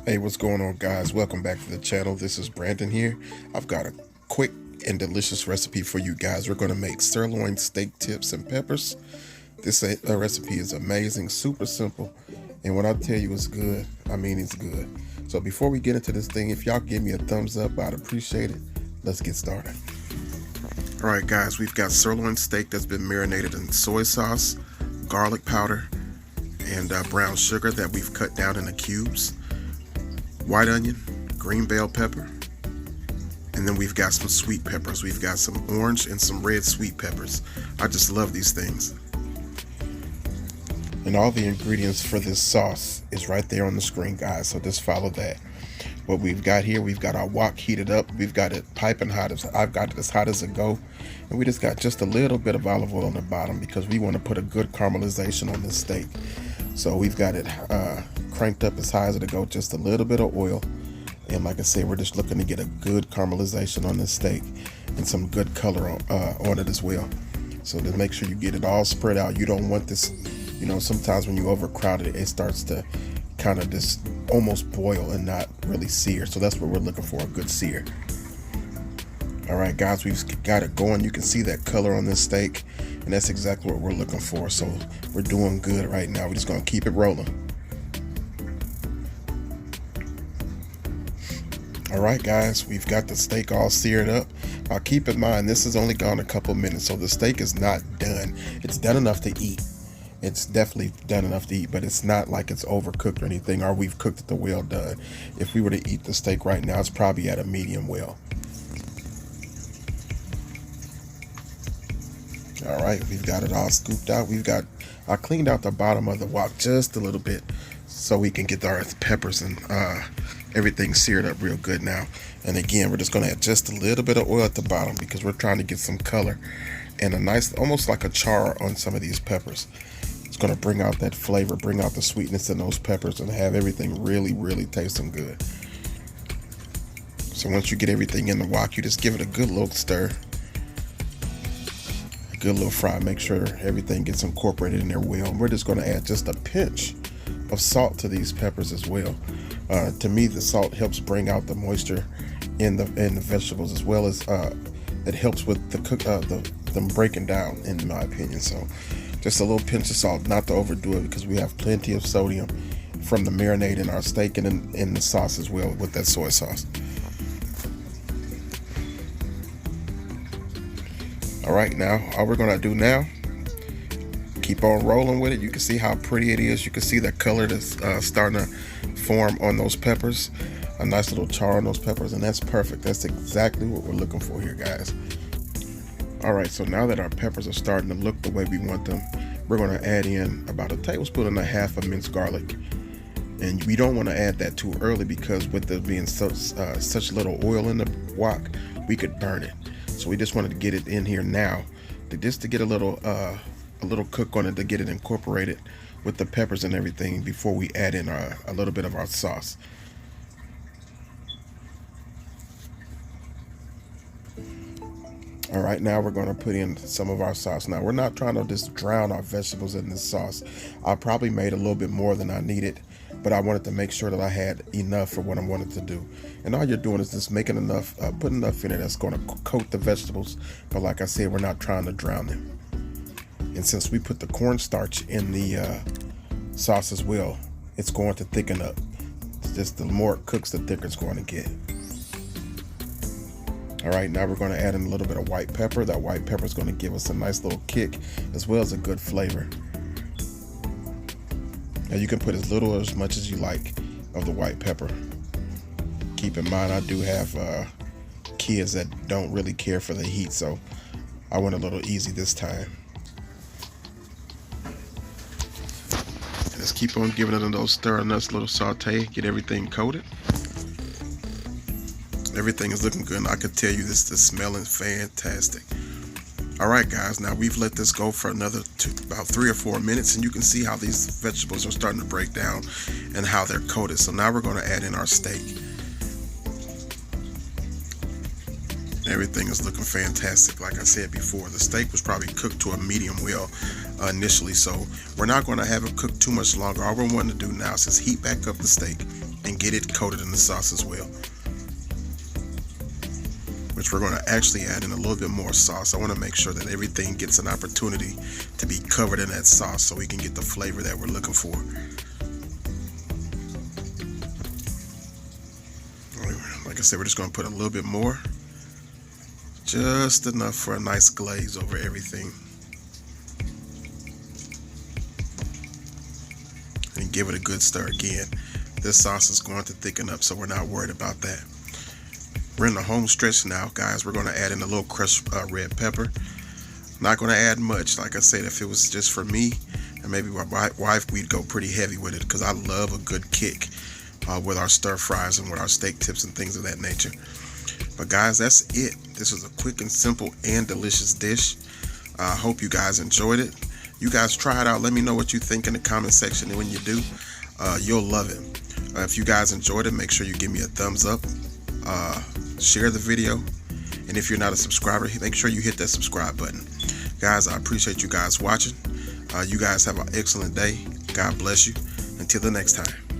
Hey, what's going on, guys? Welcome back to the channel. This is Brandon here. I've got a quick and delicious recipe for you guys. We're going to make sirloin steak tips and peppers. This recipe is amazing, super simple, and when I tell you it's good, I mean it's good. So before we get into this thing, if y'all give me a thumbs up, I'd appreciate it. Let's get started. All right, guys, we've got sirloin steak that's been marinated in soy sauce, garlic powder, and brown sugar that we've cut down into cubes, white onion, green bell pepper, and then we've got some sweet peppers. We've got some orange and some red sweet peppers. I just love these things. And all the ingredients for this sauce is right there on the screen, guys, so just follow that. What we've got here, we've got our wok heated up. We've got it piping hot. I've got it as hot as it go. And we just got just a little bit of olive oil on the bottom because we want to put a good caramelization on this steak. So we've got it cranked up as high as it'll go, just a little bit of oil. And like I said, we're just looking to get a good caramelization on this steak and some good color on it as well. So to make sure you get it all spread out. You don't want this, you know, sometimes when you overcrowd it, it starts to kind of just almost boil and not really sear. So that's what we're looking for, a good sear. All right, guys, we've got it going. You can see that color on this steak, and that's exactly what we're looking for. So we're doing good right now. We're just gonna keep it rolling. All right, guys, we've got the steak all seared up. Now keep in mind, this has only gone a couple minutes, so the steak is not done. It's done enough to eat. It's definitely done enough to eat, but it's not like it's overcooked or anything, or we've cooked it the well done. If we were to eat the steak right now, it's probably at a medium well. All right, we've got it all scooped out. I cleaned out the bottom of the wok just a little bit so we can get our peppers and everything seared up real good now. And again, we're just gonna add just a little bit of oil at the bottom because we're trying to get some color and a nice, almost like a char on some of these peppers. It's gonna bring out that flavor, bring out the sweetness in those peppers and have everything really, really tasting good. So once you get everything in the wok, you just give it a good little stir. Good little fry. Make sure everything gets incorporated in there well. And we're just going to add just a pinch of salt to these peppers as well. To me, the salt helps bring out the moisture in the vegetables, as well as it helps with them breaking down, in my opinion. So just a little pinch of salt, not to overdo it, because we have plenty of sodium from the marinade in our steak and in the sauce as well with that soy sauce. All right, now all we're gonna do now, keep on rolling with it. You can see how pretty it is. You can see that color that's starting to form on those peppers. A nice little char on those peppers, and that's perfect. That's exactly what we're looking for here, guys. All right, so now that our peppers are starting to look the way we want them, we're gonna add in about 1.5 tablespoons of minced garlic. And we don't want to add that too early because with there being such little oil in the wok, we could burn it. So we just wanted to get it in here now, just to get a little cook on it, to get it incorporated with the peppers and everything before we add in a little bit of our sauce. All right, now we're going to put in some of our sauce. Now we're not trying to just drown our vegetables in this sauce. I probably made a little bit more than I needed, but I wanted to make sure that I had enough for what I wanted to do. And all you're doing is just making enough, putting enough in it that's going to coat the vegetables. But like I said, we're not trying to drown them. And since we put the cornstarch in the sauce as well, it's going to thicken up. It's just the more it cooks, the thicker it's going to get. All right, now we're going to add in a little bit of white pepper. That white pepper is going to give us a nice little kick as well as a good flavor. Now you can put as little or as much as you like of the white pepper. Keep in mind, I do have kids that don't really care for the heat, so I went a little easy this time. Just keep on giving it a little stir, a nice little saute, get everything coated. Everything is looking good, and I could tell you this is smelling fantastic. All right, guys, now we've let this go for about 3 or 4 minutes, and you can see how these vegetables are starting to break down and how they're coated. So now we're going to add in our steak. Everything is looking fantastic. Like I said before, the steak was probably cooked to a medium well initially, so we're not going to have it cooked too much longer. All we're wanting to do now is just heat back up the steak and get it coated in the sauce as well. Which we're going to actually add in a little bit more sauce. I want to make sure that everything gets an opportunity to be covered in that sauce so we can get the flavor that we're looking for. Like I said, we're just going to put a little bit more, just enough for a nice glaze over everything, and give it a good stir again. This sauce is going to thicken up, so we're not worried about that. We're in the home stretch now, guys. We're going to add in a little crushed red pepper. Not going to add much. Like I said, if it was just for me and maybe my wife, we'd go pretty heavy with it, because I love a good kick with our stir fries and with our steak tips and things of that nature. But guys, that's it. This is a quick and simple and delicious dish. I hope you guys enjoyed it. You guys try it out. Let me know what you think in the comment section, and when you do, you'll love it. If you guys enjoyed it, make sure you give me a thumbs up. Share the video, and if you're not a subscriber, make sure you hit that subscribe button. Guys, I appreciate you guys watching. You guys have an excellent day. God bless you. Until the next time.